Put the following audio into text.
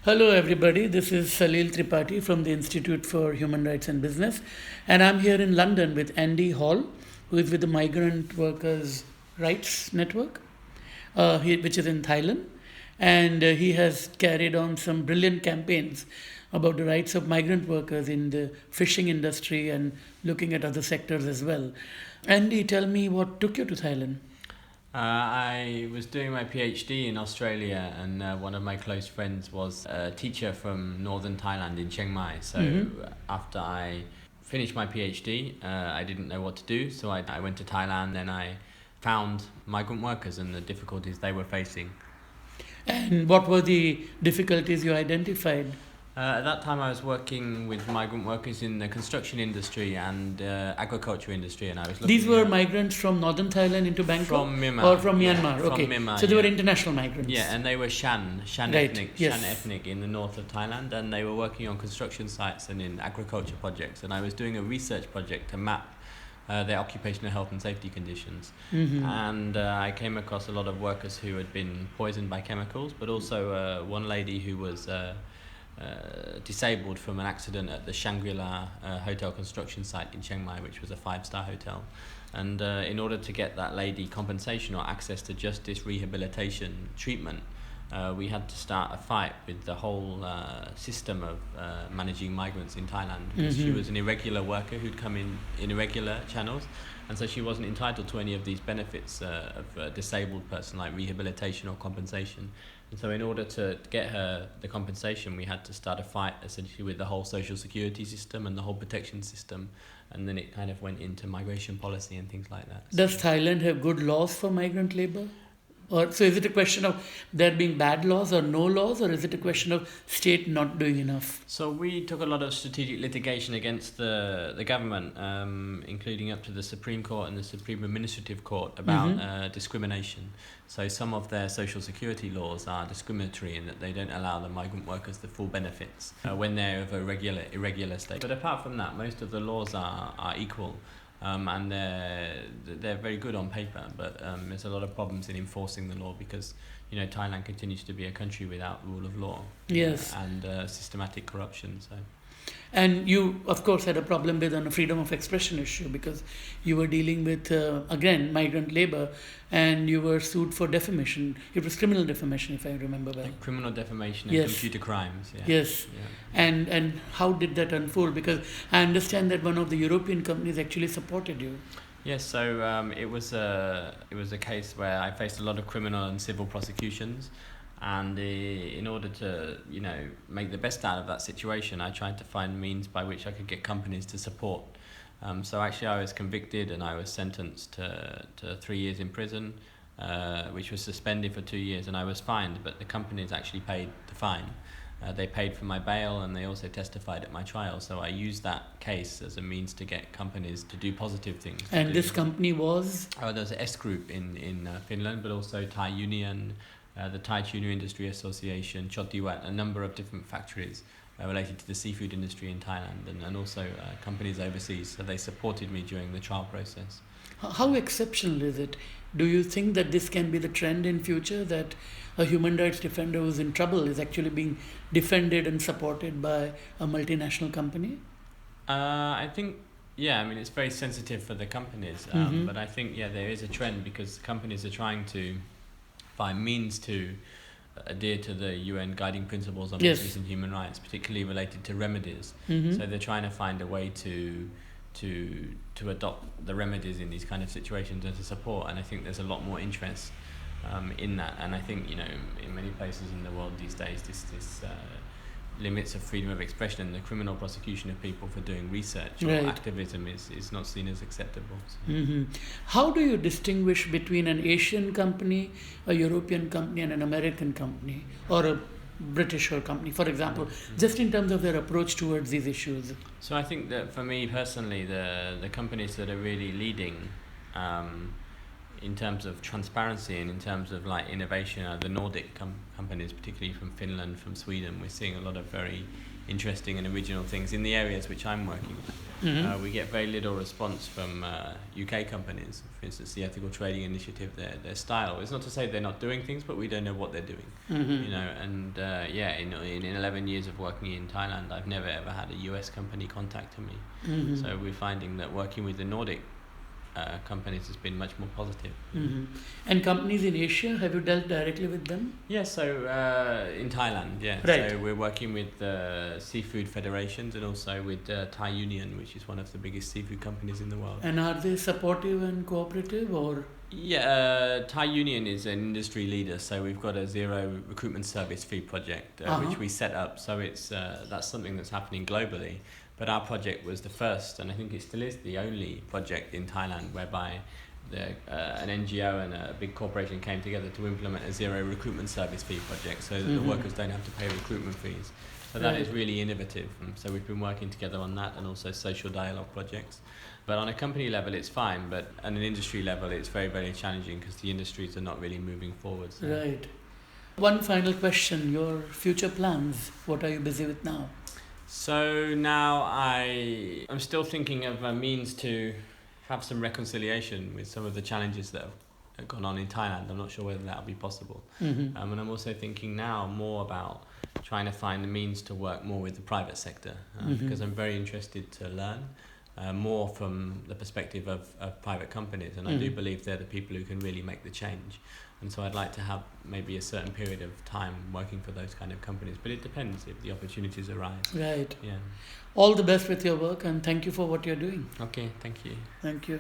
Hello, everybody. This is Salil Tripathi from the Institute for Human Rights and Business, and I'm here in London with Andy Hall, who is with the Migrant Workers' Rights Network, which is in Thailand, and he has carried on some brilliant campaigns about the rights of migrant workers in the fishing industry and looking at other sectors as well. Andy, tell me what took you to Thailand. I was doing my PhD in Australia, and one of my close friends was a teacher from northern Thailand in Chiang Mai. So after I finished my PhD, I didn't know what to do, so I went to Thailand and I found migrant workers and the difficulties they were facing. And what were the difficulties you identified? At that time, I was working with migrant workers in the construction industry and agriculture industry, and I was looking These were migrants from northern Thailand into Bangkok? From Myanmar. Or from Myanmar? From okay. Myanmar, So they were international migrants? Yeah, and they were Shan Right, ethnic, yes. Shan ethnic in the north of Thailand, and they were working on construction sites and in agriculture projects. And I was doing a research project to map their occupational health and safety conditions. And I came across a lot of workers who had been poisoned by chemicals, but also one lady who was disabled from an accident at the Shangri-La hotel construction site in Chiang Mai, which was a 5-star hotel. And in order to get that lady compensation or access to justice, rehabilitation, treatment, we had to start a fight with the whole system of managing migrants in Thailand, because she was an irregular worker who'd come in irregular channels, and so she wasn't entitled to any of these benefits of a disabled person, like rehabilitation or compensation. And so in order to get her the compensation, we had to start a fight essentially with the whole social security system and the whole protection system, and then it kind of went into migration policy and things like that. Does Thailand have good laws for migrant labor? Or so is it a question of there being bad laws or no laws, or is it a question of state not doing enough? So we took a lot of strategic litigation against the government, including up to the Supreme Court and the Supreme Administrative Court about discrimination. So some of their social security laws are discriminatory in that they don't allow the migrant workers the full benefits when they're of a irregular state. But apart from that, most of the laws are equal. And they're very good on paper, but there's a lot of problems in enforcing the law because Thailand continues to be a country without rule of law. Yes. And systematic corruption. So. And you, of course, had a problem with a freedom of expression issue because you were dealing with, again, migrant labor, and you were sued for defamation. It was criminal defamation, if I remember well. Like criminal defamation and computer crimes. Yeah. Yes. Yeah. And how did that unfold? Because I understand that one of the European companies actually supported you. Yes, so it was a case where I faced a lot of criminal and civil prosecutions. And in order to, make the best out of that situation, I tried to find means by which I could get companies to support. So actually I was convicted and I was sentenced to 3 years in prison, which was suspended for 2 years, and I was fined, but the companies actually paid the fine. They paid for my bail and they also testified at my trial. So I used that case as a means to get companies to do positive things. And this company was? There was an S Group in Finland, but also Thai Union, the Thai Tuna Industry Association, Chotiwat, a number of different factories related to the seafood industry in Thailand, and also companies overseas. So they supported me during the trial process. How exceptional is it? Do you think that this can be the trend in future, that a human rights defender who's in trouble is actually being defended and supported by a multinational company? I think, it's very sensitive for the companies, but I think, there is a trend because companies are trying to find means to adhere to the UN guiding principles on justice and human rights, particularly related to remedies. So they're trying to find a way to adopt the remedies in these kind of situations and to support. And I think there's a lot more interest in that. And I think in many places in the world these days, this limits of freedom of expression and the criminal prosecution of people for doing research or activism is not seen as acceptable. So. How do you distinguish between an Asian company, a European company, and an American company, or a British company, for example, just in terms of their approach towards these issues? So I think that for me personally, the companies that are really leading in terms of transparency and in terms of like innovation, the Nordic companies, particularly from Finland, from Sweden, we're seeing a lot of very interesting and original things in the areas which I'm working with. We get very little response from UK companies. For instance, the Ethical Trading Initiative, their style. It's not to say they're not doing things, but we don't know what they're doing. You know, and in 11 years of working in Thailand, I've never ever had a US company contact me. So we're finding that working with the Nordic companies has been much more positive. And companies in Asia, have you dealt directly with them? Yeah, so in Thailand, yeah. Right. So we're working with seafood federations and also with Thai Union, which is one of the biggest seafood companies in the world. And are they supportive and cooperative, or? Yeah, Thai Union is an industry leader, so we've got a zero recruitment service fee project which we set up. So it's that's something that's happening globally. But our project was the first, and I think it still is the only project in Thailand whereby an NGO and a big corporation came together to implement a zero recruitment service fee project so that the workers don't have to pay recruitment fees. So that is really innovative. And so we've been working together on that and also social dialogue projects. But on a company level, it's fine, but on an industry level, it's very, very challenging because the industries are not really moving forward. So. Right. One final question, your future plans, what are you busy with now? So now I'm still thinking of a means to have some reconciliation with some of the challenges that have gone on in Thailand. I'm not sure whether that'll be possible. And I'm also thinking now more about trying to find the means to work more with the private sector because I'm very interested to learn more from the perspective of private companies. And I do believe they're the people who can really make the change. And so I'd like to have maybe a certain period of time working for those kind of companies. But it depends if the opportunities arise. Right. Yeah. All the best with your work, and thank you for what you're doing. Okay, thank you. Thank you.